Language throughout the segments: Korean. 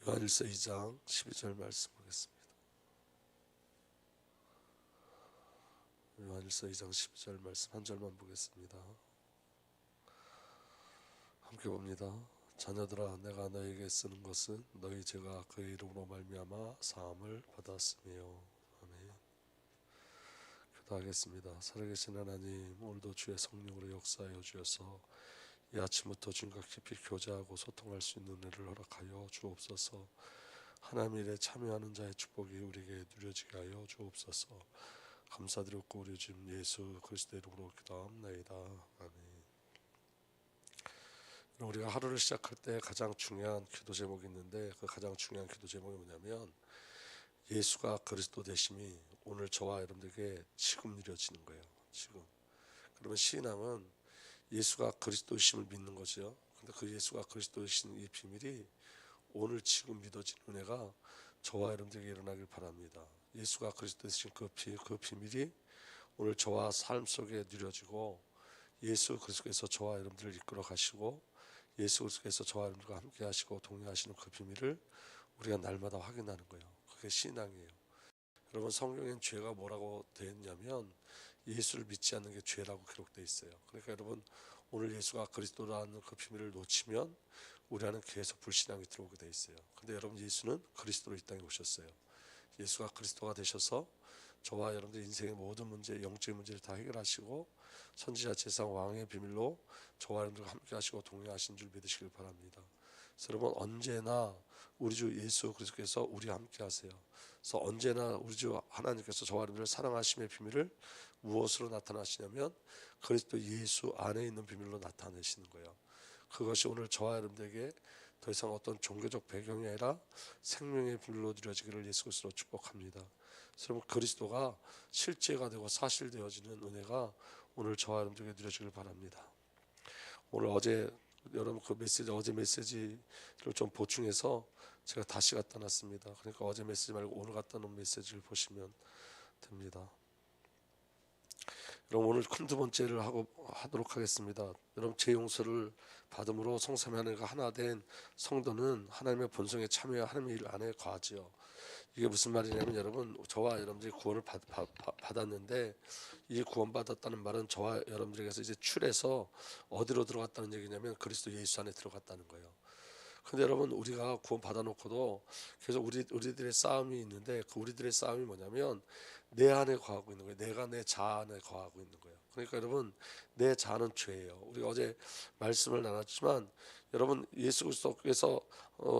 요한일서 2장 12절 말씀 보겠습니다. 요한일서 2장 12절 말씀 한 절만 보겠습니다. 함께 봅니다. 자녀들아, 내가 너에게 쓰는 것은 너희 죄가 그의 이름으로 말미암아 사함을 받았으며. 아멘. 기도하겠습니다. 살아계신 하나님, 오늘도 주의 성령으로 역사하여 주셔서 이 아침부터 주님과 깊이 교제하고 소통할 수 있는 은혜를 허락하여 주옵소서. 하나님의 일에 참여하는 자의 축복이 우리에게 누려지게 하여 주옵소서. 감사드렸고 우리 주 예수 그리스도의 이름으로 기도합나이다. 아멘. 우리가 하루를 시작할 때 가장 중요한 기도 제목이 있는데, 그 가장 중요한 기도 제목이 뭐냐면 예수가 그리스도 되심이 오늘 저와 여러분들에게 지금 누려지는 거예요. 지금. 그러면 신앙은 예수가 그리스도이심을 믿는 거죠. 근데 그 예수가 그리스도이신 이 비밀이 오늘 지금 믿어지는 은혜가 저와 여러분들에게 일어나길 바랍니다. 예수가 그리스도이신 그 비밀이 오늘 저와 삶 속에 누려지고, 예수 그리스도께서 저와 여러분들을 이끌어 가시고, 예수 그리스도께서 저와 여러분들과 함께 하시고 동행하시는 그 비밀을 우리가 날마다 확인하는 거예요. 그게 신앙이에요. 여러분, 성경엔 죄가 뭐라고 되어 있냐면 예수를 믿지 않는 게 죄라고 기록되어 있어요. 그러니까 여러분, 오늘 예수가 그리스도라는 그 비밀을 놓치면 우리 안에 계속 불신앙이 들어오게 되어 있어요. 근데 여러분, 예수는 그리스도로 이 땅에 오셨어요. 예수가 그리스도가 되셔서 저와 여러분들 인생의 모든 문제, 영적인 문제를 다 해결하시고 선지자, 제사장, 왕의 비밀로 저와 여러분들과 함께 하시고 동행하신 줄 믿으시길 바랍니다. 그래서 여러분, 언제나 우리 주 예수 그리스도께서 우리와 함께 하세요. 그래서 언제나 우리 주 하나님께서 저와 여러분들을 사랑하심의 비밀을 무엇으로 나타나시냐면 그리스도 예수 안에 있는 비밀로 나타내시는 거예요. 그것이 오늘 저와 여러분들에게 더 이상 어떤 종교적 배경이 아니라 생명의 비밀로 누려지기를 예수 그리스도로 축복합니다. 여러분, 그리스도가 실제가 되고 사실되어지는 은혜가 오늘 저와 여러분들에게 누려지길 바랍니다. 오늘 여러분 그 어제 메시지를 좀 보충해서 제가 다시 갖다 놨습니다. 그러니까 어제 메시지 말고 오늘 갖다 놓은 메시지를 보시면 됩니다. 여러분, 오늘 큰 두 번째를 하도록 하겠습니다. 여러분, 제 용서를 받음으로 성삼위 하나님과 하나 된 성도는 하나님의 본성에 참여해 하나님의 일 안에 거하지요. 이게 무슨 말이냐면, 여러분, 저와 여러분들이 구원을 받았는데, 이 구원받았다는 말은 저와 여러분들에게서 이제 출해서 어디로 들어갔다는 얘기냐면 그리스도 예수 안에 들어갔다는 거예요. 근데 여러분, 우리가 구원 받아놓고도 계속 우리들의 싸움이 있는데, 그 우리들의 싸움이 뭐냐면 내 안에 거하고 있는 거예요. 내가 내 자아 안에 거하고 있는 거예요. 그러니까 여러분, 내 자아는 죄예요. 우리가 어제 말씀을 나눴지만, 여러분, 예수 그리스도께서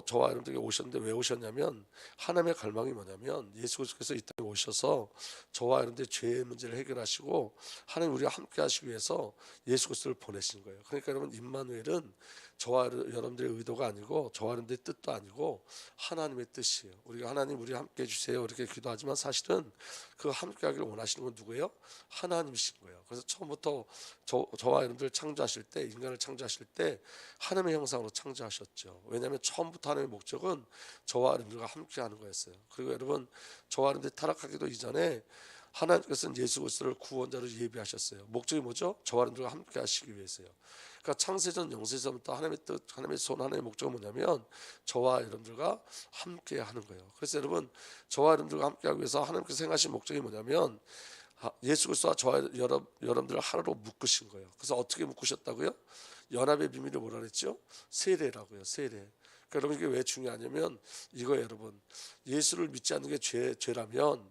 저와 여러분들에게 오셨는데 왜 오셨냐면, 하나님의 갈망이 뭐냐면 예수 그리스도께서 이 땅에 오셔서 저와 여러분들의 죄의 문제를 해결하시고 하나님 우리와 함께 하시기 위해서 예수 그리스도를 보내신 거예요. 그러니까 여러분, 임마누엘은 저와 여러분들의 의도가 아니고 저와 여러분들의 뜻도 아니고 하나님의 뜻이에요. 우리가 하나님 우리 함께 해주세요 이렇게 기도하지만 사실은 그 함께 하기를 원하시는 건 누구예요? 하나님이신 거예요. 그래서 처음부터 저와 여러분들 창조하실 때, 인간을 창조하실 때 하나님의 형상으로 창조하셨죠. 왜냐하면 처음부터 하나님의 목적은 저와 여러분들과 함께 하는 거였어요. 그리고 여러분, 저와 여러분들이 타락하기도 이전에 하나님께서는 예수 그리스도를 구원자로 예비하셨어요. 목적이 뭐죠? 저와 여러분들과 함께 하시기 위해서요. 그러니까 창세전 영세전부터 하나님의 뜻, 하나님의 손, 하나님의 목적은 뭐냐면 저와 여러분들과 함께 하는 거예요. 그래서 여러분, 저와 여러분들과 함께 하기 위해서 하나님께서 생각하신 목적이 뭐냐면 예수 그리스도와 저와 여러분들을 하나로 묶으신 거예요. 그래서 어떻게 묶으셨다고요? 연합의 비밀이 뭐라 그랬죠? 세례라고요. 세례. 그러니까 여러분, 이게 왜 중요하냐면 이거예요. 여러분, 예수를 믿지 않는 게 죄라면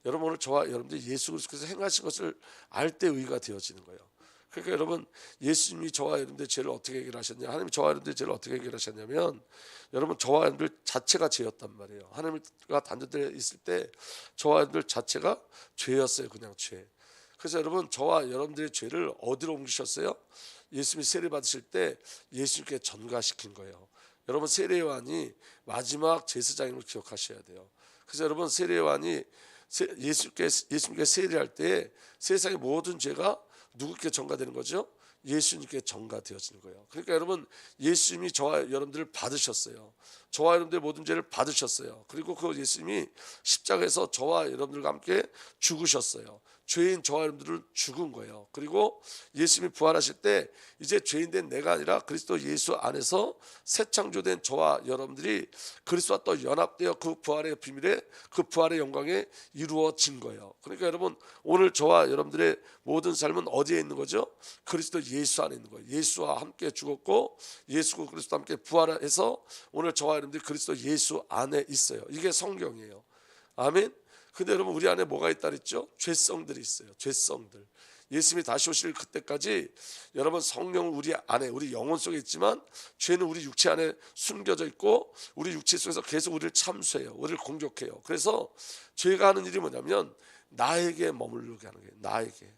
여러분, 오늘 저와 여러분들이 예수 그리스도께서 행하신 것을 알 때 의가 되어지는 거예요. 그러니까 여러분, 예수님이 저와 여러분들의 죄를 어떻게 해결하셨냐, 하나님이 저와 여러분들의 죄를 어떻게 해결하셨냐면, 여러분, 저와 여러분들 자체가 죄였단 말이에요. 하나님과 단절되어 있을 때 저와 여러분들 자체가 죄였어요. 그냥 죄. 그래서 여러분, 저와 여러분들의 죄를 어디로 옮기셨어요? 예수님이 세례 받으실 때 예수님께 전가시킨 거예요. 여러분, 세례 요한이 마지막 제사장임을 기억하셔야 돼요. 그래서 여러분, 세례 요한이 예수님께 세례할 때 세상의 모든 죄가 누구께 전가되는 거죠? 예수님께 전가되어지는 거예요. 그러니까 여러분, 예수님이 저와 여러분들을 받으셨어요. 저와 여러분들의 모든 죄를 받으셨어요. 그리고 그 예수님이 십자가에서 저와 여러분들과 함께 죽으셨어요. 죄인 저와 여러분들은 죽은 거예요. 그리고 예수님이 부활하실 때 이제 죄인된 내가 아니라 그리스도 예수 안에서 새 창조된 저와 여러분들이 그리스도와 또 연합되어 그 부활의 비밀에, 그 부활의 영광에 이루어진 거예요. 그러니까 여러분, 오늘 저와 여러분들의 모든 삶은 어디에 있는 거죠? 그리스도 예수 안에 있는 거예요. 예수와 함께 죽었고 예수 그리스도와 함께 부활해서 오늘 저와 여러분들이 그리스도 예수 안에 있어요. 이게 성경이에요. 아멘. 근데 여러분, 우리 안에 뭐가 있다 그랬죠? 죄성들이 있어요. 죄성들. 예수님이 다시 오실 그때까지 여러분, 성령은 우리 안에, 우리 영혼 속에 있지만 죄는 우리 육체 안에 숨겨져 있고 우리 육체 속에서 계속 우리를 참수해요. 우리를 공격해요. 그래서 죄가 하는 일이 뭐냐면 나에게 머무르게 하는 거예요. 나에게.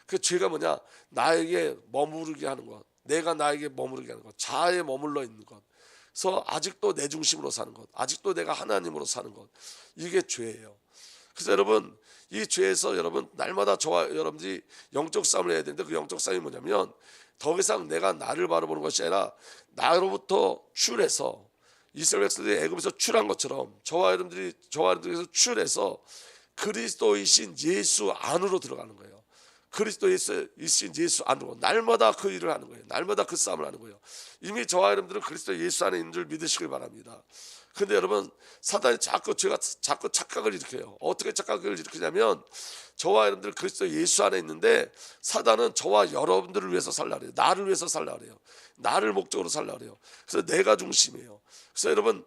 그 죄가 뭐냐? 나에게 머무르게 하는 것. 내가 나에게 머무르게 하는 것. 자아에 머물러 있는 것. 그래서 아직도 내 중심으로 사는 것. 아직도 내가 하나님으로 사는 것. 이게 죄예요. 그래서 여러분, 이 죄에서 여러분 날마다 저와 여러분들이 영적 싸움을 해야 되는데, 그 영적 싸움이 뭐냐면 더 이상 내가 나를 바라보는 것이 아니라 나로부터 출해서, 이스라엘 백성들이 애굽에서 출한 것처럼 저와 여러분들에서 출해서 그리스도이신 예수 안으로 들어가는 거예요. 그리스도이신 예수 안으로 날마다 그 일을 하는 거예요. 날마다 그 싸움을 하는 거예요. 이미 저와 여러분들은 그리스도 예수 안에 있는 줄 믿으시길 바랍니다. 근데 여러분, 사단이 자꾸 착각을 일으켜요. 어떻게 착각을 일으키냐면, 저와 여러분들 그리스도 예수 안에 있는데 사단은 저와 여러분들을 위해서 살라 그래요. 나를 위해서 살라 그래요. 나를 목적으로 살라 그래요. 그래서 내가 중심이에요. 그래서 여러분,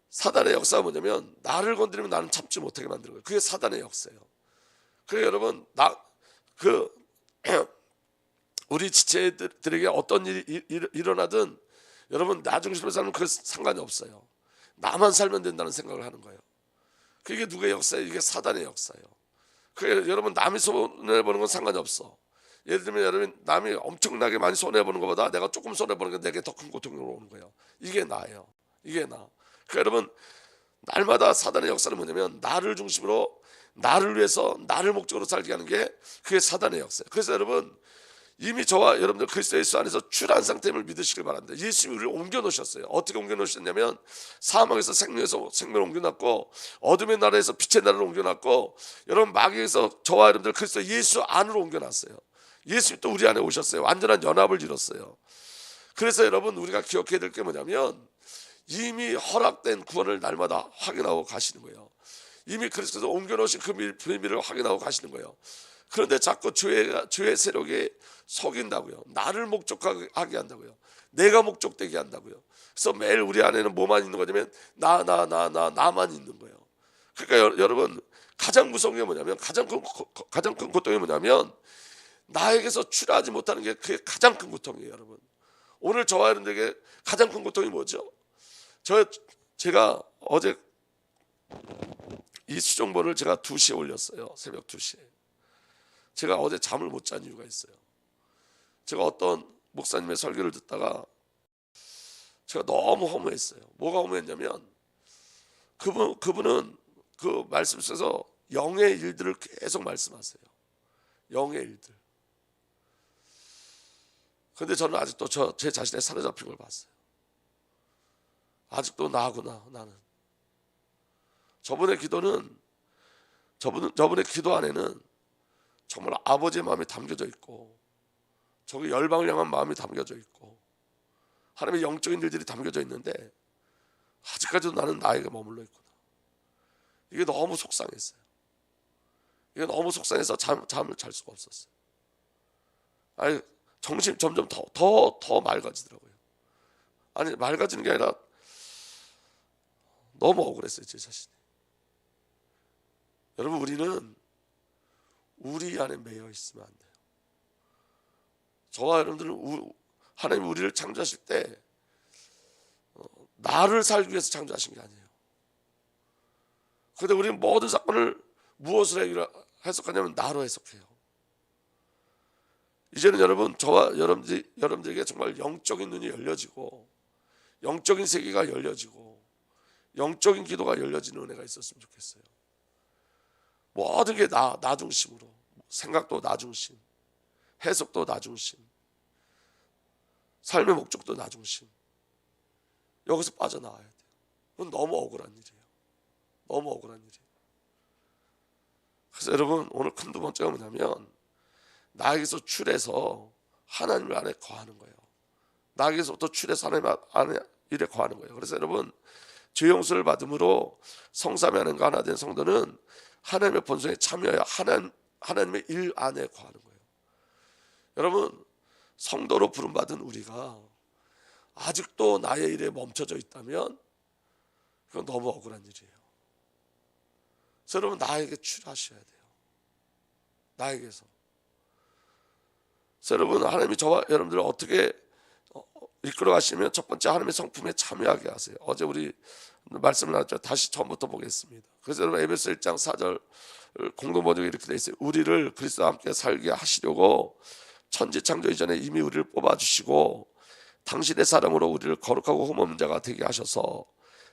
사단의 역사가 뭐냐면 나를 건드리면 나는 참지 못하게 만드는 거예요. 그게 사단의 역사예요. 그래서 여러분, 우리 지체들에게 어떤 일이 일어나든 여러분, 나 중심으로 살면 그 상관이 없어요. 나만 살면 된다는 생각을 하는 거예요. 그게 누구의 역사예요? 이게 사단의 역사예요. 그게 여러분, 남이 손해보는 건 상관이 없어. 예를 들면 여러분, 남이 엄청나게 많이 손해보는 것보다 내가 조금 손해보는 게 내게 더 큰 고통이 오는 거예요. 이게 나예요. 이게 나. 그러니까 여러분, 날마다 사단의 역사는 뭐냐면 나를 중심으로, 나를 위해서, 나를 목적으로 살게 하는 게 그게 사단의 역사예요. 그래서 여러분, 이미 저와 여러분들 그리스도 예수 안에서 출한 상태임을 믿으시길 바랍니다. 예수님이 우리를 옮겨 놓으셨어요. 어떻게 옮겨 놓으셨냐면 사망에서 생명에서 생명을 옮겨 놨고, 어둠의 나라에서 빛의 나라를 옮겨 놨고, 여러분, 마귀에서 저와 여러분들 그리스도 예수 안으로 옮겨 놨어요. 예수님이 또 우리 안에 오셨어요. 완전한 연합을 이뤘어요. 그래서 여러분, 우리가 기억해야 될 게 뭐냐면 이미 허락된 구원을 날마다 확인하고 가시는 거예요. 이미 그리스도에서 옮겨 놓으신 그 비밀을 확인하고 가시는 거예요. 그런데 자꾸 죄의 세력이 속인다고요. 나를 목적하게 한다고요. 내가 목적되게 한다고요. 그래서 매일 우리 안에는 뭐만 있는 거냐면 나만 있는 거예요. 그러니까 여러분, 가장 무서운 게 뭐냐면, 가장 큰 고통이 뭐냐면 나에게서 출하지 못하는 게 그게 가장 큰 고통이에요. 여러분, 오늘 저와 여러분들에게 가장 큰 고통이 뭐죠? 제가 어제 이 수종본을 제가 2시에 올렸어요. 새벽 2시에. 제가 어제 잠을 못 잔 이유가 있어요. 제가 어떤 목사님의 설교를 듣다가 제가 너무 허무했어요. 뭐가 허무했냐면 그분은 그 말씀 속에서 영의 일들을 계속 말씀하세요. 영의 일들. 그런데 저는 아직도 제 자신의 사로잡힌 걸 봤어요. 아직도 나구나, 나는. 저분의 기도 안에는 정말 아버지의 마음이 담겨져 있고, 저기 열방을 향한 마음이 담겨져 있고, 하나님의 영적인 일들이 담겨져 있는데 아직까지도 나는 나에게 머물러 있구나. 이게 너무 속상했어요. 이게 너무 속상해서 잠을 잘 수가 없었어요. 아니, 정신이 점점 더 맑아지더라고요. 아니, 맑아지는 게 아니라 너무 억울했어요, 제 자신이. 여러분, 우리는 우리 안에 매여 있으면 안 돼요. 저와 여러분들은 하나님 우리를 창조하실 때 나를 살기 위해서 창조하신 게 아니에요. 그런데 우리는 모든 사건을 무엇으로 해석하냐면 나로 해석해요. 이제는 여러분, 저와 여러분들에게 정말 영적인 눈이 열려지고, 영적인 세계가 열려지고, 영적인 기도가 열려지는 은혜가 있었으면 좋겠어요. 모든 게 나 중심으로, 생각도 나 중심, 해석도 나 중심, 삶의 목적도 나 중심. 여기서 빠져나와야 돼요. 그건 너무 억울한 일이에요. 너무 억울한 일이에요. 그래서 여러분 오늘 큰 두 번째가 뭐냐면 나에게서 출해서 하나님 안에 거하는 거예요. 나에게서부터 출해서 하나님 안에 일에 거하는 거예요. 그래서 여러분 죄 용서를 받음으로 성삼위하는 가 하나 된 성도는 하나님의 본성에 참여하여 하나님의 일 안에 거하는 거예요. 여러분 성도로 부름받은 우리가 아직도 나의 일에 멈춰져 있다면 그건 너무 억울한 일이에요. 그래서 여러분 나에게 출하셔야 돼요. 나에게서. 그래서 여러분 하나님이 저와 여러분들을 어떻게 이끌어 가시면 첫 번째 하나님의 성품에 참여하게 하세요. 어제 우리 말씀을 나눴죠. 다시 처음부터 보겠습니다. 그래서 여러분 에베소 1장 4절 공동 번역에 이렇게 돼 있어요. 우리를 그리스도와 함께 살게 하시려고 천지 창조 이전에 이미 우리를 뽑아주시고 당신의 사랑으로 우리를 거룩하고 흠없는 자가 되게 하셔서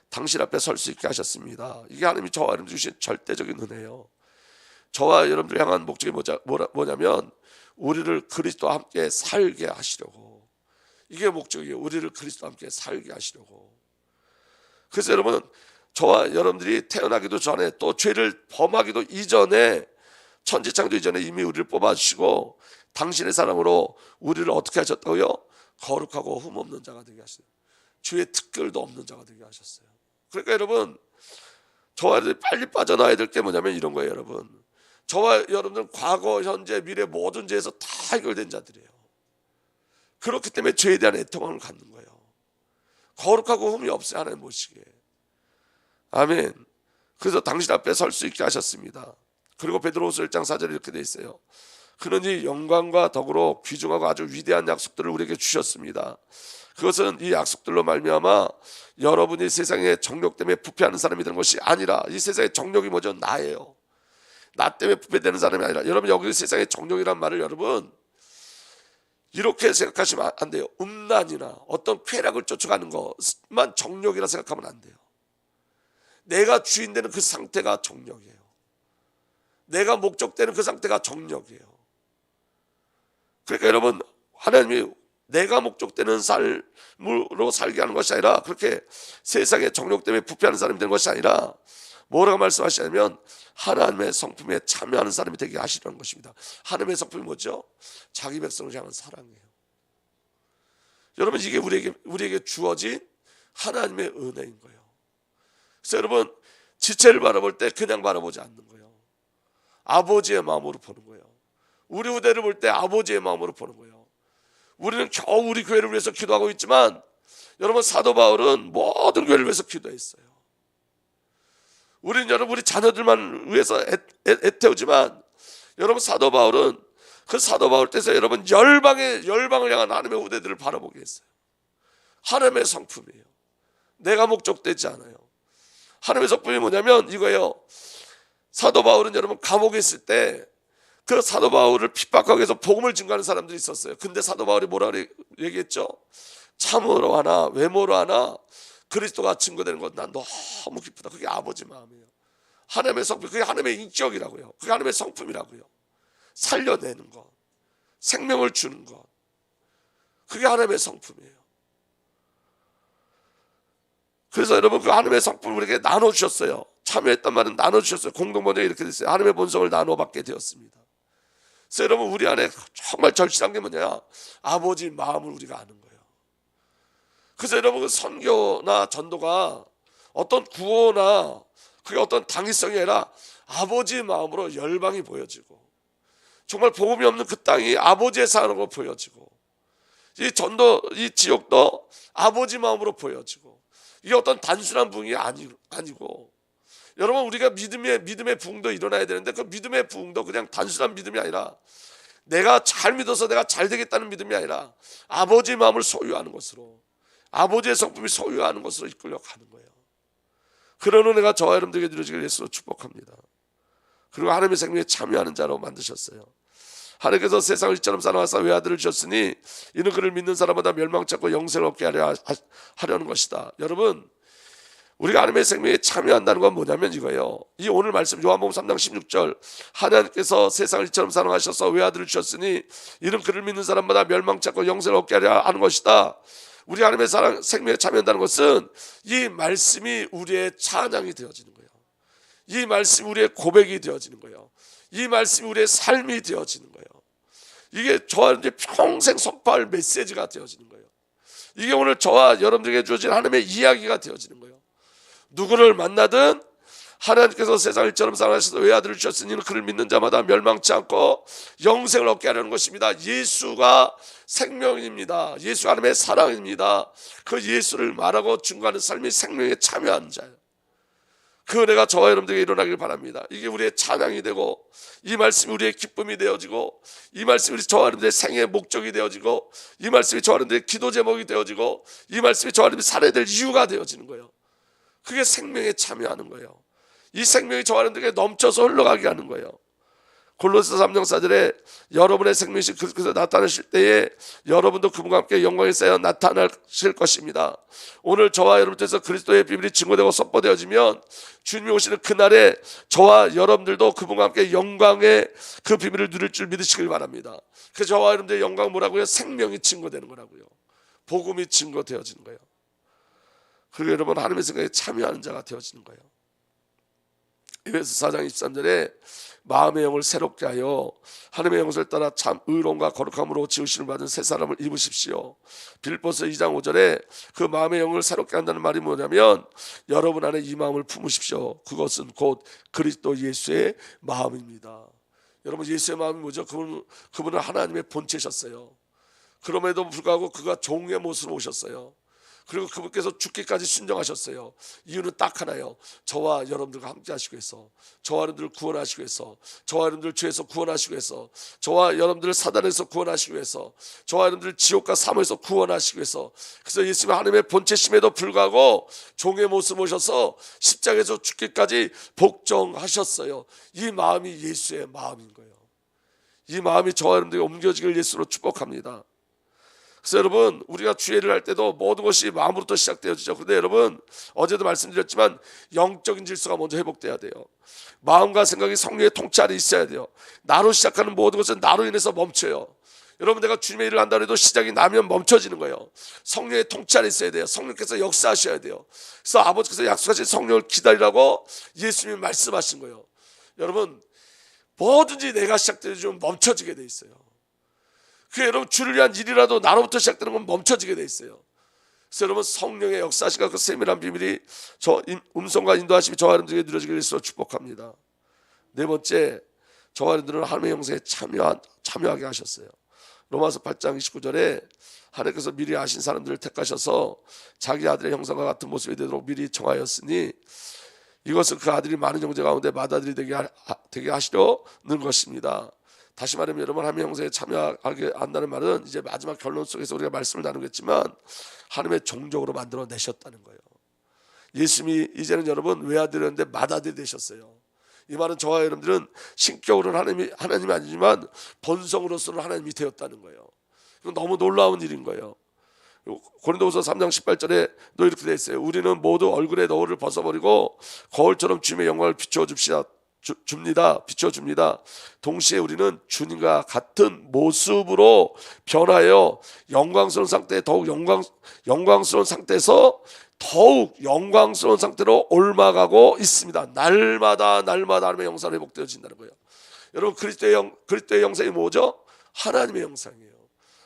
당신 앞에 설 수 있게 하셨습니다. 이게 하나님이 저와 여러분 주신 절대적인 은혜예요. 저와 여러분들 향한 목적이 뭐냐면 우리를 그리스도와 함께 살게 하시려고. 이게 목적이에요. 우리를 그리스도와 함께 살게 하시려고. 그래서 여러분 저와 여러분들이 태어나기도 전에 또 죄를 범하기도 이전에 천지창조 이전에 이미 우리를 뽑아주시고 당신의 사랑으로 우리를 어떻게 하셨다고요? 거룩하고 흠없는 자가 되게 하셨어요. 죄의 특별도 없는 자가 되게 하셨어요. 그러니까 여러분 저와 여러분들이 빨리 빠져나와야 될 게 뭐냐면 이런 거예요. 여러분 저와 여러분들은 과거 현재 미래 모든 죄에서 다 해결된 자들이에요. 그렇기 때문에 죄에 대한 애통함을 갖는 거예요. 거룩하고 흠이 없어야 하나님 모시게. 아멘. 그래서 당신 앞에 설 수 있게 하셨습니다. 그리고 베드로후서 1장 4절에 이렇게 돼 있어요. 그러니 영광과 덕으로 귀중하고 아주 위대한 약속들을 우리에게 주셨습니다. 그것은 이 약속들로 말미암아 여러분이 세상의 정욕 때문에 부패하는 사람이 되는 것이 아니라, 이 세상의 정욕이 뭐죠? 나예요. 나 때문에 부패되는 사람이 아니라, 여러분 여기 세상의 정욕이란 말을 여러분 이렇게 생각하시면 안 돼요. 음란이나 어떤 쾌락을 쫓아가는 것만 정욕이라 생각하면 안 돼요. 내가 주인되는 그 상태가 정욕이에요. 내가 목적되는 그 상태가 정욕이에요. 그러니까 여러분 하나님이 내가 목적되는 삶으로 살게 하는 것이 아니라, 그렇게 세상의 정욕 때문에 부패하는 사람이 되는 것이 아니라 뭐라고 말씀하시냐면 하나님의 성품에 참여하는 사람이 되게 하시려는 것입니다. 하나님의 성품이 뭐죠? 자기 백성을 향한 사랑이에요. 여러분 이게 우리에게 주어진 하나님의 은혜인 거예요. 그래서 여러분 지체를 바라볼 때 그냥 바라보지 않는 거예요. 아버지의 마음으로 보는 거예요. 우리 후대를 볼 때 아버지의 마음으로 보는 거예요. 우리는 겨우 우리 교회를 위해서 기도하고 있지만 여러분 사도 바울은 모든 교회를 위해서 기도했어요. 우리는 여러분 우리 자녀들만 위해서 애태우지만 여러분 사도 바울은 그 사도 바울 때에서 여러분 열방을 향한 하나님의 후대들을 바라보게 했어요. 하나님의 성품이에요. 내가 목적되지 않아요. 하나님의 성품이 뭐냐면 이거예요. 사도 바울은 여러분 감옥에 있을 때 그 사도 바울을 핍박하기 위해서 복음을 증거하는 사람들이 있었어요. 근데 사도 바울이 뭐라고 얘기했죠? 참으로 하나 외모로 하나 그리스도가 증거되는 것 난 너무 기쁘다. 그게 아버지 마음이에요. 하나님의 성품, 그게 하나님의 인격이라고요. 그게 하나님의 성품이라고요. 살려내는 것, 생명을 주는 것, 그게 하나님의 성품이에요. 그래서 여러분 그 하나님의 성품을 우리에게 나눠주셨어요. 참여했단 말은 나눠주셨어요. 공동번역에 이렇게 됐어요. 하나님의 본성을 나눠받게 되었습니다. 그래서 여러분 우리 안에 정말 절실한 게 뭐냐? 아버지 마음을 우리가 아는 거예요. 그래서 여러분 그 선교나 전도가 어떤 구호나 그게 어떤 당위성이 아니라 아버지의 마음으로 열방이 보여지고, 정말 복음이 없는 그 땅이 아버지의 사랑으로 보여지고, 이 전도 이 지역도 아버지 마음으로 보여지고, 이게 어떤 단순한 부흥이 아니고, 여러분 우리가 믿음의 부흥도 일어나야 되는데 그 믿음의 부흥도 그냥 단순한 믿음이 아니라 내가 잘 믿어서 내가 잘 되겠다는 믿음이 아니라 아버지의 마음을 소유하는 것으로, 아버지의 성품이 소유하는 것으로 이끌려 가는 거예요. 그런 은혜가 저와 여러분들에게 이루어지길 예수로 축복합니다. 그리고 하나님의 생명에 참여하는 자로 만드셨어요. 하나님께서 세상을 이처럼 사랑하사 외아들을 주셨으니 이는 그를 믿는 사람마다 멸망치 않고 영생을 얻게 하려는 것이다. 여러분 우리가 하나님의 생명에 참여한다는 건 뭐냐면 이거예요. 이 오늘 말씀 요한복음 3장 16절, 하나님께서 세상을 이처럼 사랑하셔서 외아들을 주셨으니 이는 그를 믿는 사람마다 멸망치 않고 영생을 얻게 하는 것이다. 우리 하나님의 생명에 참여한다는 것은 이 말씀이 우리의 찬양이 되어지는 거예요. 이 말씀이 우리의 고백이 되어지는 거예요. 이 말씀이 우리의 삶이 되어지는 거예요. 이게 저와 여러분들이 평생 선포할 메시지가 되어지는 거예요. 이게 오늘 저와 여러분들에게 주어진 하나님의 이야기가 되어지는 거예요. 누구를 만나든 하나님께서 세상을 이처럼 사랑하셔서 외아들을 주셨으니 그를 믿는 자마다 멸망치 않고 영생을 얻게 하려는 것입니다. 예수가 생명입니다. 예수 하나님의 사랑입니다. 그 예수를 말하고 증거하는 삶이 생명에 참여하는 자예요. 그 은혜가 저와 여러분들에게 일어나길 바랍니다. 이게 우리의 찬양이 되고, 이 말씀이 우리의 기쁨이 되어지고, 이 말씀이 저와 여러분들의 생애의 목적이 되어지고, 이 말씀이 저와 여러분들의 기도 제목이 되어지고, 이 말씀이 저와 여러분들이 살아야 될 이유가 되어지는 거예요. 그게 생명에 참여하는 거예요. 이 생명이 저와 여러분들에게 넘쳐서 흘러가게 하는 거예요. 골로새서 3장 4절에 여러분의 생명이 그리스도께서 나타나실 때에 여러분도 그분과 함께 영광에 쌓여 나타나실 것입니다. 오늘 저와 여러분께서 그리스도의 비밀이 증거되고 선포되어지면 주님이 오시는 그날에 저와 여러분들도 그분과 함께 영광의 그 비밀을 누릴 줄 믿으시길 바랍니다. 그래서 저와 여러분들의 영광 뭐라고요? 생명이 증거되는 거라고요. 복음이 증거되어지는 거예요. 그리고 여러분 하나님의 생각에 참여하는 자가 되어지는 거예요. 에베소 4장 23절에 마음의 영을 새롭게 하여 하나님의 영을 따라 참 의로움과 거룩함으로 지으심을 받은 새 사람을 입으십시오. 빌립보서 2장 5절에 그 마음의 영을 새롭게 한다는 말이 뭐냐면 여러분 안에 이 마음을 품으십시오. 그것은 곧 그리스도 예수의 마음입니다. 여러분 예수의 마음이 뭐죠? 그분은 하나님의 본체셨어요. 그럼에도 불구하고 그가 종의 모습으로 오셨어요. 그리고 그분께서 죽기까지 순종하셨어요. 이유는 딱 하나요. 저와 여러분들과 함께 하시기 위해서, 저와 여러분들을 구원하시기 위해서, 저와 여러분들을 죄에서 구원하시기 위해서, 저와 여러분들을 사단에서 구원하시기 위해서, 저와 여러분들을 지옥과 사모에서 구원하시기 위해서. 그래서 예수님은 하나님의 본체심에도 불구하고 종의 모습 오셔서 십자가에서 죽기까지 복종하셨어요. 이 마음이 예수의 마음인 거예요. 이 마음이 저와 여러분들에게 옮겨지길 예수로 축복합니다. 그래서 여러분 우리가 주의를 할 때도 모든 것이 마음으로부터 시작되어지죠. 그런데 여러분 어제도 말씀드렸지만 영적인 질서가 먼저 회복돼야 돼요. 마음과 생각이 성령의 통치 아래 있어야 돼요. 나로 시작하는 모든 것은 나로 인해서 멈춰요. 여러분 내가 주님의 일을 한다 해도 시작이 나면 멈춰지는 거예요. 성령의 통치 아래 있어야 돼요. 성령께서 역사하셔야 돼요. 그래서 아버지께서 약속하신 성령을 기다리라고 예수님이 말씀하신 거예요. 여러분 뭐든지 내가 시작되면 멈춰지게 돼 있어요. 그 여러분 주를 위한 일이라도 나로부터 시작되는 건 멈춰지게 돼 있어요. 그래서 여러분 성령의 역사시가 그 세밀한 비밀이 저 음성과 인도하심이 저와 여러분들에게 누려지길 위해서 축복합니다. 네 번째, 저와 여러분들은 하나님의 영생에 참여하게 하셨어요. 로마서 8장 29절에 하나님께서 미리 아신 사람들을 택하셔서 자기 아들의 형상과 같은 모습이 되도록 미리 정하였으니 이것은 그 아들이 많은 형제 가운데 맏아들이 되게 하시려는 것입니다. 다시 말하면 여러분 하나님의 형상에 참여하게 한다는 말은 이제 마지막 결론 속에서 우리가 말씀을 나누겠지만 하나님의 종족으로 만들어 내셨다는 거예요. 예수님이 이제는 여러분 외아들이었는데 맏아들이 되셨어요. 이 말은 저와 여러분들은 신격으로는 하나님이 아니지만 본성으로서는 하나님이 되었다는 거예요. 이건 너무 놀라운 일인 거예요. 고린도후서 3장 18절에도 이렇게 되어 있어요. 우리는 모두 얼굴의 너울을 벗어버리고 거울처럼 주님의 영광을 비춰줍니다. 동시에 우리는 주님과 같은 모습으로 변하여 영광스러운 상태에 영광스러운 상태에서 더욱 영광스러운 상태로 옮아가고 있습니다. 날마다 하나님의 형상이 회복되어진다는 거예요. 여러분 그리스도의 형상이 뭐죠? 하나님의 형상이에요.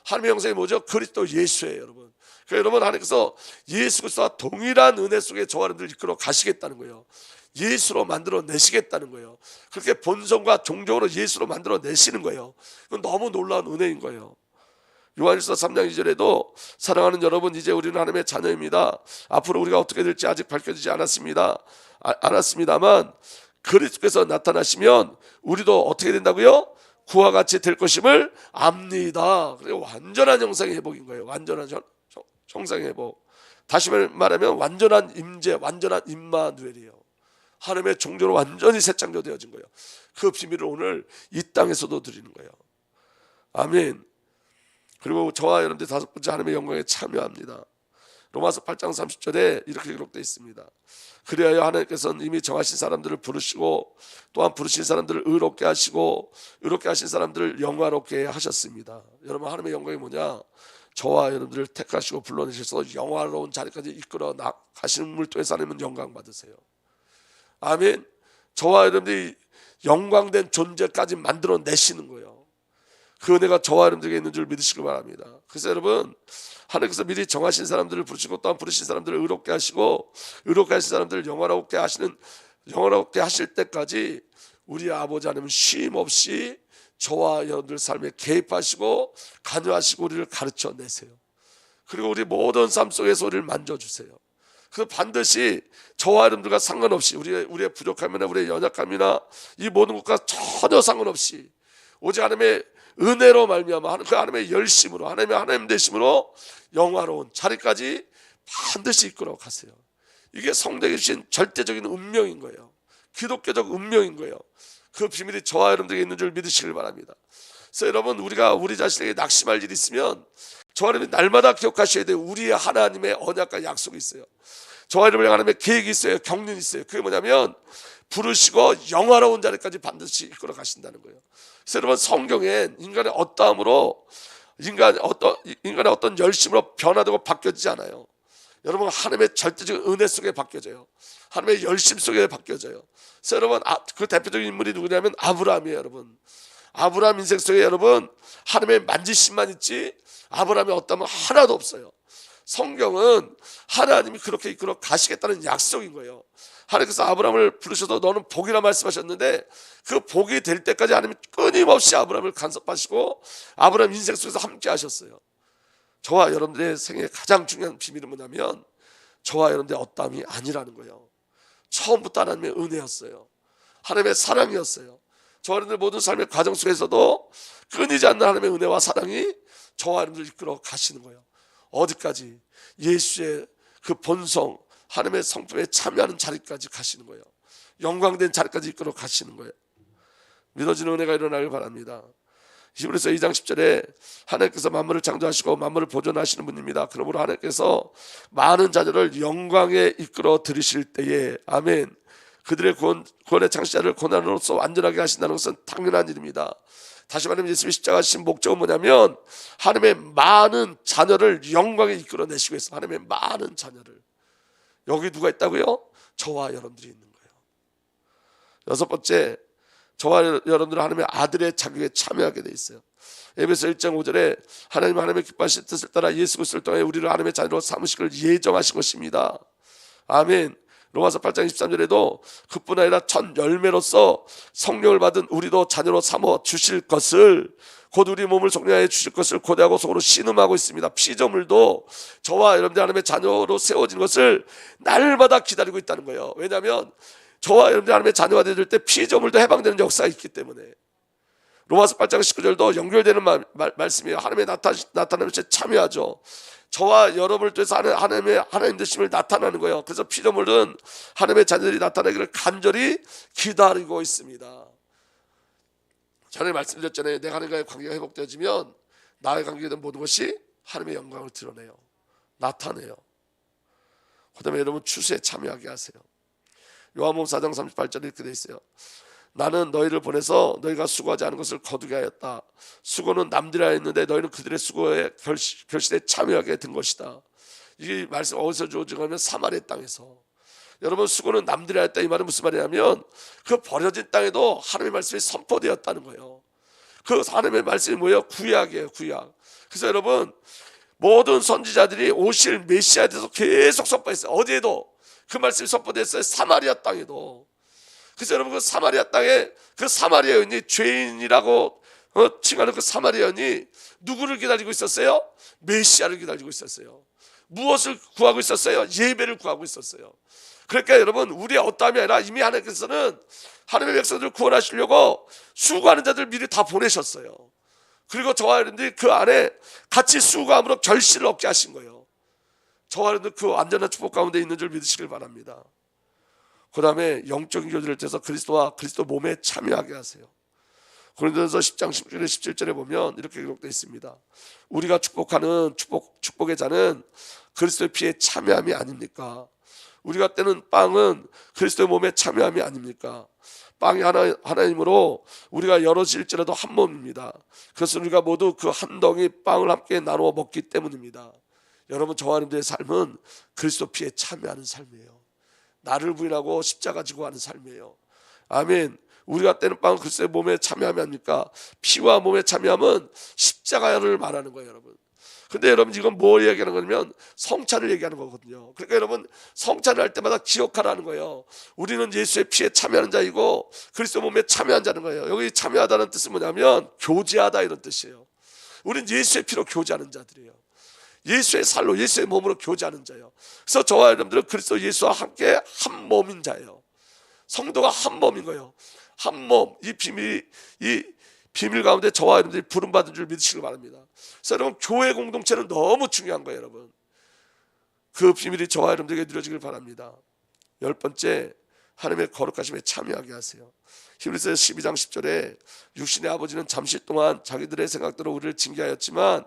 하나님의 형상이 뭐죠? 그리스도 예수예요, 여러분. 그러니까 여러분 하나님께서 예수 그리스도와 동일한 은혜 속에 저와 여러분들을 이끌어 가시겠다는 거예요. 예수로 만들어 내시겠다는 거예요. 그렇게 본성과 종족으로 예수로 만들어 내시는 거예요. 이건 너무 놀라운 은혜인 거예요. 요한일서 3장 2절에도 사랑하는 여러분 이제 우리는 하나님의 자녀입니다. 앞으로 우리가 어떻게 될지 아직 밝혀지지 않았습니다만 그리스도께서 나타나시면 우리도 어떻게 된다고요? 그와 같이 될 것임을 압니다. 그리고 완전한 형상의 회복인 거예요. 완전한 형상의 회복. 다시 말하면 완전한 임재, 완전한 임마누엘이에요. 하나님의 종교로 완전히 새 창조되어진 거예요. 그 비밀을 오늘 이 땅에서도 드리는 거예요. 아멘. 그리고 저와 여러분들 다섯 번째 하나님의 영광에 참여합니다. 로마서 8장 30절에 이렇게 기록되어 있습니다. 그리하여 하나님께서는 이미 정하신 사람들을 부르시고 또한 부르신 사람들을 의롭게 하시고 의롭게 하신 사람들을 영화롭게 하셨습니다. 여러분 하나님의 영광이 뭐냐? 저와 여러분들을 택하시고 불러내셔서 영화로운 자리까지 이끌어 가시는 물 통해서 하나님은 영광 받으세요. 아멘. 저와 여러분들이 영광된 존재까지 만들어 내시는 거예요. 그 은혜가 저와 여러분들에게 있는 줄 믿으시길 바랍니다. 그래서 여러분, 하나님께서 미리 정하신 사람들을 부르시고 또한 부르신 사람들을 의롭게 하시고 의롭게 하신 사람들을 영화롭게 하실 때까지 우리 아버지 하나님은 쉼 없이 저와 여러분들 삶에 개입하시고 관여하시고 우리를 가르쳐 내세요. 그리고 우리 모든 삶 속에서 우리를 만져주세요. 그래서 반드시 저와 여러분들과 상관없이 우리의 부족함이나 우리의 연약함이나 이 모든 것과 전혀 상관없이 오직 하나님의 은혜로 말미암아 그 하나님의 열심으로 하나님 되심으로 영화로운 자리까지 반드시 이끌어 가세요. 이게 성도에게 주신 절대적인 운명인 거예요. 기독교적 운명인 거예요. 그 비밀이 저와 여러분들에게 있는 줄 믿으시길 바랍니다. 그래서 여러분, 우리가 우리 자신에게 낙심할 일이 있으면 저와 여러분이 날마다 기억하셔야 돼요. 우리의 하나님의 언약과 약속이 있어요. 저와 여러분의 하나님의 계획이 있어요. 경륜이 있어요. 그게 뭐냐면 부르시고 영화로운 자리까지 반드시 이끌어 가신다는 거예요. 그래서 여러분, 성경엔 인간의 어떠함으로 인간의 어떤 열심으로 변화되고 바뀌어지지 않아요. 여러분, 하나님의 절대적인 은혜 속에 바뀌어져요. 하나님의 열심 속에 바뀌어져요. 그래서 여러분, 그 대표적인 인물이 누구냐면 아브라함이에요. 여러분, 아브라함 인생 속에 여러분 하나님의 만지심만 있지 아브라함의 어떠함은 하나도 없어요. 성경은 하나님이 그렇게 이끌어 가시겠다는 약속인 거예요. 하나님께서 아브라함을 부르셔서 너는 복이라 말씀하셨는데 그 복이 될 때까지 하나님이 끊임없이 아브라함을 간섭하시고 아브라함 인생 속에서 함께 하셨어요. 저와 여러분들의 생애의 가장 중요한 비밀은 뭐냐면 저와 여러분들의 어떠함이 아니라는 거예요. 처음부터 하나님의 은혜였어요. 하나님의 사랑이었어요. 저와 여러분들 모든 삶의 과정 속에서도 끊이지 않는 하나님의 은혜와 사랑이 저와 여러분들을 이끌어 가시는 거예요. 어디까지? 예수의 그 본성 하나님의 성품에 참여하는 자리까지 가시는 거예요. 영광된 자리까지 이끌어 가시는 거예요. 믿어지는 은혜가 일어나길 바랍니다. 히브리서 2장 10절에 하나님께서 만물을 창조하시고 만물을 보존하시는 분입니다. 그러므로 하나님께서 많은 자녀를 영광에 이끌어 들이실 때에 아멘, 그들의 구원의 창시자를 고난으로서 완전하게 하신다는 것은 당연한 일입니다. 다시 말하면 예수님이 십자가 지신 목적은 뭐냐면 하나님의 많은 자녀를 영광에 이끌어내시기 위해서 하나님의 많은 자녀를, 여기 누가 있다고요? 저와 여러분들이 있는 거예요. 여섯 번째, 저와 여러분들은 하나님의 아들의 자격에 참여하게 돼 있어요. 에베소 1장 5절에 하나님의 기뻐하신 뜻을 따라 예수 그리스도를 통해 우리를 하나님의 자녀로 삼으시기를 예정하신 것입니다. 아멘. 로마서 8장 23절에도 그뿐 아니라 첫 열매로서 성령을 받은 우리도 자녀로 삼어 주실 것을, 곧 우리 몸을 속량하여 주실 것을 고대하고 속으로 신음하고 있습니다. 피조물도 저와 여러분들 하나님의 자녀로 세워진 것을 날마다 기다리고 있다는 거예요. 왜냐하면 저와 여러분들 하나님의 자녀가 될 때 피조물도 해방되는 역사가 있기 때문에. 로마서 8장 19절도 연결되는 말씀이에요. 하나님의 나타나는 것에 참여하죠. 저와 여러분을 통해서 하나님 되심을 나타나는 거예요. 그래서 피조물은 하나님의 자녀들이 나타나기를 간절히 기다리고 있습니다. 전에 말씀드렸잖아요. 내가 하나님과의 관계가 회복되어지면 나의 관계에 된 모든 것이 하나님의 영광을 드러내요. 나타내요. 그 다음에 여러분 추수에 참여하게 하세요. 요한복음 4장 38절에 이렇게 돼 있어요. 나는 너희를 보내서 너희가 수고하지 않은 것을 거두게 하였다. 수고는 남들이 하였는데 너희는 그들의 수고의 결실에 참여하게 된 것이다. 이 말씀 어디서 조직하면 사마리아 땅에서. 여러분, 수고는 남들이 하였다. 이 말은 무슨 말이냐면 그 버려진 땅에도 하나님의 말씀이 선포되었다는 거예요. 그 하나님의 말씀이 뭐예요? 구약이에요. 구약. 그래서 여러분, 모든 선지자들이 오실 메시아에 대해서 계속 선포했어요. 어디에도 그 말씀이 선포됐어요. 사마리아 땅에도. 그래서 여러분, 그 사마리아 땅에 그 사마리아인이 죄인이라고 칭하는 그 사마리아인이 누구를 기다리고 있었어요? 메시아를 기다리고 있었어요. 무엇을 구하고 있었어요? 예배를 구하고 있었어요. 그러니까 여러분, 우리의 어떠함이 아니라 이미 하나님께서는 하나님의 백성들을 구원하시려고 수고하는 자들 미리 다 보내셨어요. 그리고 저와 여러분들이 그 안에 같이 수고함으로 결실을 얻게 하신 거예요. 저와 여러분들 그 완전한 축복 가운데 있는 줄 믿으시길 바랍니다. 그 다음에 영적인 교제를 통해서 그리스도와 그리스도 몸에 참여하게 하세요. 고린도전서 10장 16절에 17절에 보면 이렇게 기록되어 있습니다. 우리가 축복하는 축복의 잔은 그리스도의 피에 참여함이 아닙니까? 우리가 떼는 빵은 그리스도의 몸에 참여함이 아닙니까? 빵이 하나님으로 우리가 여럿일지라도 한 몸입니다. 그래서 우리가 모두 그 한 덩이 빵을 함께 나누어 먹기 때문입니다. 여러분, 저와 여러분들의 삶은 그리스도 피에 참여하는 삶이에요. 나를 부인하고 십자가 지고 하는 삶이에요. 아멘. 우리가 떼는 빵은 그리스도의 몸에 참여하면 합니까? 피와 몸에 참여하면 십자가를 말하는 거예요, 여러분. 근데 여러분 지금 뭘 얘기하는 거냐면 성찬을 얘기하는 거거든요. 그러니까 여러분 성찬을 할 때마다 기억하라는 거예요. 우리는 예수의 피에 참여하는 자이고 그리스도 몸에 참여한 자는 거예요. 여기 참여하다는 뜻은 뭐냐면 교제하다 이런 뜻이에요. 우리는 예수의 피로 교제하는 자들이에요. 예수의 살로 예수의 몸으로 교제하는 자예요. 그래서 저와 여러분들은 그리스도 예수와 함께 한 몸인 자예요. 성도가 한 몸인 거예요. 한 몸. 이 비밀 가운데 저와 여러분들이 부름받은 줄 믿으시길 바랍니다. 그래서 여러분 교회 공동체는 너무 중요한 거예요, 여러분. 그 비밀이 저와 여러분들에게 누려지길 바랍니다. 10번째, 하나님의 거룩하심에 참여하게 하세요. 히브리서 12장 10절에 육신의 아버지는 잠시 동안 자기들의 생각대로 우리를 징계하였지만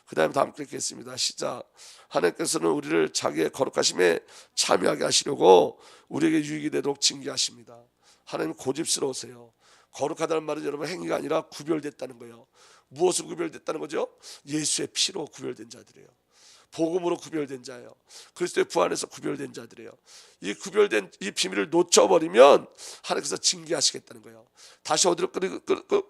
그 다음에 다 함께 읽겠습니다. 시작. 하나님께서는 우리를 자기의 거룩하심에 참여하게 하시려고 우리에게 유익이 되도록 징계하십니다. 하나님 고집스러우세요. 거룩하다는 말은 여러분 행위가 아니라 구별됐다는 거예요. 무엇으로 구별됐다는 거죠? 예수의 피로 구별된 자들이에요. 복음으로 구별된 자예요. 그리스도의 부활에서 구별된 자들이에요. 이 구별된 이 비밀을 놓쳐버리면 하나님께서 징계하시겠다는 거예요. 다시 어디로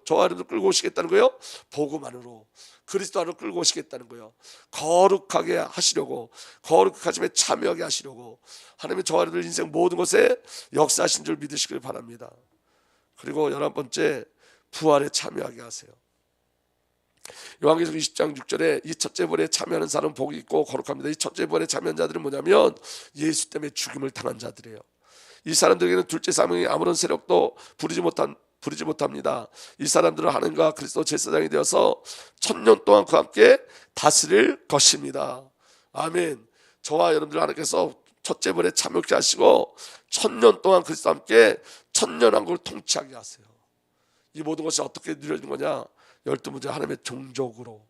저와 여러분을 끌고 오시겠다는 거예요? 복음 안으로, 그리스도 안으로 끌고 오시겠다는 거예요. 거룩하게 하시려고, 거룩하심에 참여하게 하시려고 하나님이 저와 여러분들 인생 모든 것에 역사하신 줄 믿으시길 바랍니다. 그리고 11번째, 부활에 참여하게 하세요. 요한계시록 20장 6절에 이 첫째 부활에 참여하는 사람은 복이 있고 거룩합니다. 이 첫째 부활에 참여한 자들은 뭐냐면 예수 때문에 죽임을 당한 자들이에요. 이 사람들에게는 둘째 사명이 아무런 세력도 부리지 못합니다. 이 사람들은 하나님과 그리스도 제사장이 되어서 1000년 동안 그와 함께 다스릴 것입니다. 아멘. 저와 여러분들 하나님께서 첫째 부활에 참여케 하시고 1000년 동안 그리스도와 함께 천년왕국을 통치하게 하세요. 이 모든 것이 어떻게 누려지는 거냐? 12문제 하나님의 종족으로.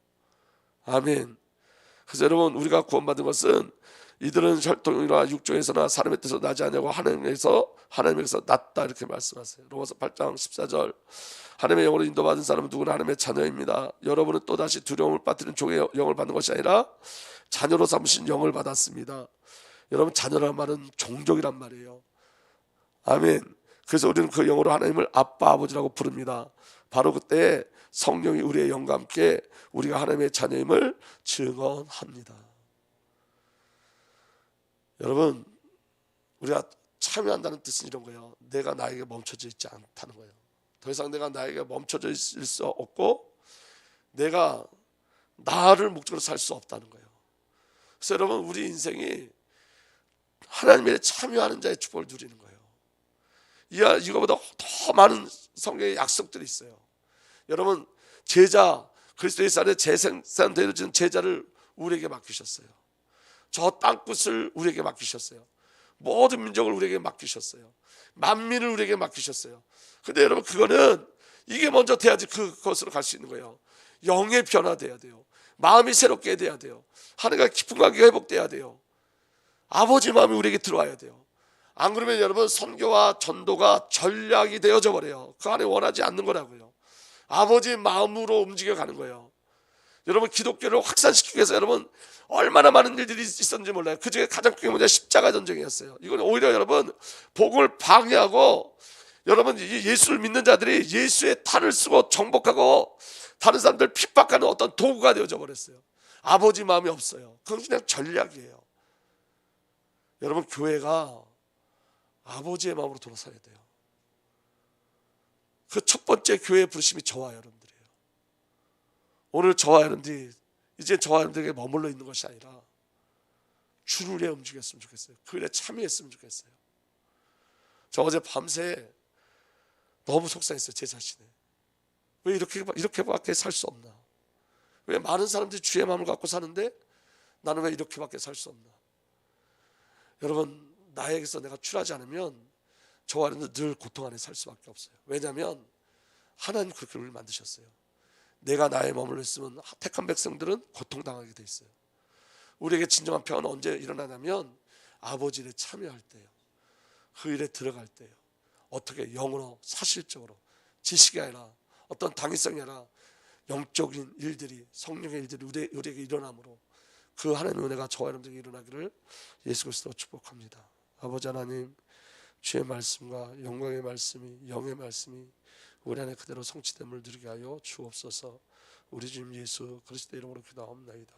아멘. 그래서 여러분 우리가 구원받은 것은 이들은 혈통이나 육종에서나 사람의 뜻으로 나지 않냐고 하나님에게서 났다 이렇게 말씀하세요. 로마서 8장 14절. 하나님의 영으로 인도받은 사람은 누구나 하나님의 자녀입니다. 여러분은 또다시 두려움을 빠뜨리는 종의 영을 받는 것이 아니라 자녀로 삼으신 영을 받았습니다. 여러분 자녀란 말은 종족이란 말이에요. 아멘. 그래서 우리는 그 영으로 하나님을 아빠 아버지라고 부릅니다. 바로 그때 성령이 우리의 영과 함께 우리가 하나님의 자녀임을 증언합니다. 여러분 우리가 참여한다는 뜻은 이런 거예요. 내가 나에게 멈춰져 있지 않다는 거예요. 더 이상 내가 나에게 멈춰져 있을 수 없고 내가 나를 목적으로 살 수 없다는 거예요. 그래서 여러분 우리 인생이 하나님의 참여하는 자의 축복을 누리는 거예요. 이거보다 더 많은 성경의 약속들이 있어요. 여러분 제자 그리스도의 살에 재생산 되어진 제자를 우리에게 맡기셨어요. 저 땅끝을 우리에게 맡기셨어요. 모든 민족을 우리에게 맡기셨어요. 만민을 우리에게 맡기셨어요. 근데 여러분 그거는 이게 먼저 돼야지 그것으로 갈 수 있는 거예요. 영의 변화돼야 돼요. 마음이 새롭게 돼야 돼요. 하나님과 깊은 관계가 회복돼야 돼요. 아버지 마음이 우리에게 들어와야 돼요. 안 그러면 여러분 선교와 전도가 전략이 되어져 버려요. 그 안에 원하지 않는 거라고요. 아버지 마음으로 움직여가는 거예요. 여러분 기독교를 확산시키기 위해서 여러분 얼마나 많은 일들이 있었는지 몰라요. 그중에 가장 큰 게 뭐냐? 십자가 전쟁이었어요. 이건 오히려 여러분 복음을 방해하고 여러분 예수를 믿는 자들이 예수의 탈을 쓰고 정복하고 다른 사람들 핍박하는 어떤 도구가 되어져 버렸어요. 아버지 마음이 없어요. 그건 그냥 전략이에요. 여러분 교회가 아버지의 마음으로 돌아서야 돼요. 그 첫 번째 교회의 부르심이 저와 여러분들이에요. 오늘 저와 여러분들이 이제 저와 여러분들에게 머물러 있는 것이 아니라 주를 위해 움직였으면 좋겠어요. 그 일에 참여했으면 좋겠어요. 저 어제 밤새 너무 속상했어요. 제 자신에. 왜 이렇게밖에 살 수 없나? 왜 많은 사람들이 주의 마음을 갖고 사는데 나는 왜 이렇게밖에 살 수 없나? 여러분 나에게서 내가 출하지 않으면 저와 여러분들 늘 고통 안에 살 수밖에 없어요. 왜냐하면 하나님 그렇게 우리를 만드셨어요. 내가 나의 머물러 있으면 택한 백성들은 고통당하게 돼 있어요. 우리에게 진정한 평안은 언제 일어나냐면 아버지 일에 참여할 때예요. 그 일에 들어갈 때예요. 어떻게 영으로 사실적으로 지식이 아니라 어떤 당위성이 아니라 영적인 일들이 성령의 일들이 우리에게 일어남으로 그 하나님의 은혜가 저와 여러분들에게 일어나기를 예수 그리스도로 축복합니다. 아버지 하나님 주의 말씀과 영광의 말씀이, 영의 말씀이 우리 안에 그대로 성취됨을 누리게 하여 주옵소서. 우리 주님 예수 그리스도 이름으로 기도하옵나이다.